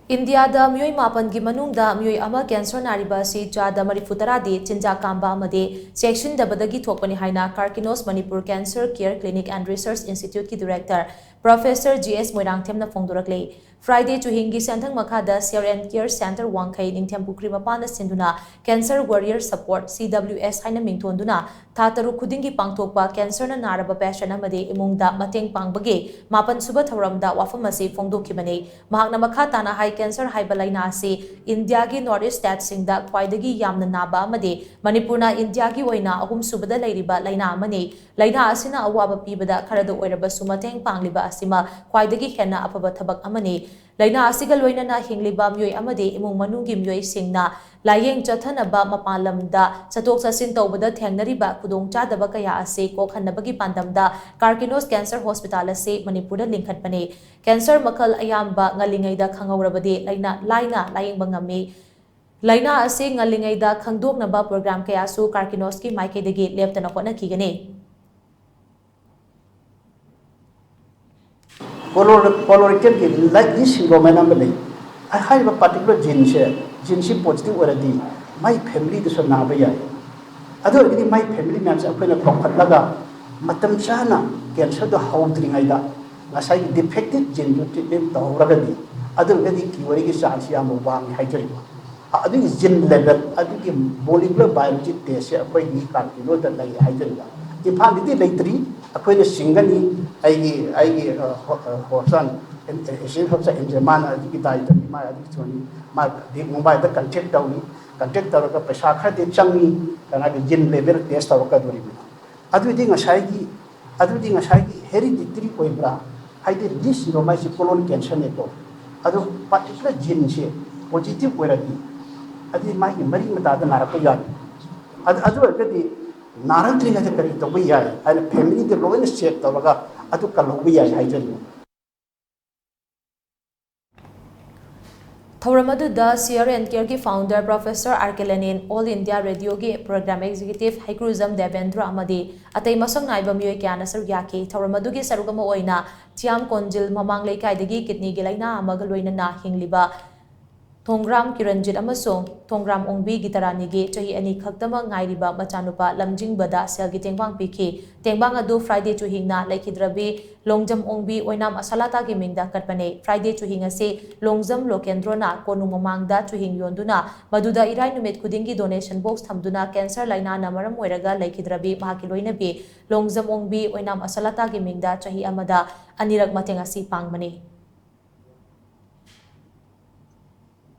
India da Meeoi mapan gi Manungda Meeoi ama cancer Nariba Asi Chada marifutara di Chinjak Kamba Amadi Cheksindabagi thokpani haina Karkinos Manipur Cancer Care Clinic and Research Institute ki Director Professor G.S. Moirangthem na phongdorakli. Friday chuhingi senthang makada CRN Care Center Wangkai Ningthem Pukri mapana sinduna Cancer Warrior Support CWS haina mingthonduna thataru khudingi pangthokpa cancer na naraba patient amadi imungda mateng pangbagi mapan suba thoramda wafam asi phongdokhibani mahakna makha tana high cancer haiba laina asi India gi Northeast state singda khwaidagi yamna naba amadi Manipurna India gi oina ahum subada lairiba laina amani laina asina awaba pibada kharada oiraba sumateng pangliba asima khwaidagi henna apaba thabak amani laina asiga loinana hingliba Meeoi amadi imung manungi Meeoi singna layeng chathanaba mapalamda chatok chasin tawbada thengnariba khudong chadaba kaya ase kokhanabagi pandamda Karkinos Cancer Hospital ase Manipurda lingkhatpani cancer makal ayamba ngalingaida khangaurabadi laina layeng bangami laina ase ngalingaida khangdoknaba program kaya su Karkinos ki maikaidagi leptana hotnakigani colorectal ki like this syndrome namely I have a particular gene positive already my family to na ba yai ado gidi my family members apena thokhatlaga matam chana cancer do hawdri ngaida ngasai defective gene to treatment tawragadi ado gidi kiwari ki chance ya mo bang haijari adu gene level adu ki molecular biology test ya apoi ni Karkinos da lai haijari ifan didi leitri apoi singani ai horsan Asian Hubs in Germany, the Diet, my mobile the contact down, contact the Pesaka, the Changi, and I begin level test of Kaduri. Other a shaggy, hereditary oibra. I did this, my colon cancer network. Other particular gene shape, positive where I did my marine method and Arapayan. Other the Narantri has a correct way, and family the lowest shape of Atukalovia, I tell you. Thoramaduda CRN Care ki founder Professor Arkelanin All India Radio ki program executive Haikruzam Devendra Amadi atay masang naiba Meeoi kya na sarugyaki Thoramadu ki sarugama oina Tiam Konjil mamang leikaidagi kidney gi laina amaga loina na hingliba Thongram Kiranjit amasong Thongram Ongbi gitarani gi chahi ani khaktama ngairiba machanupa lamjing bada sel gi tengbang piki tengbang adu Friday chuhingna laikhidrabi Longjam Ongbi oinam asalata gi mingda katpane Friday chuhinga se Longjam Lokendrona konung mamangda chuhing yonduna maduda irai numit khudingi donation box thamduna cancer laina na maram oiraga laikhidrabi mahakiloina bi Longjam Ongbi oinam asalata gi mingda chahi amada anirak mateng asi pangmani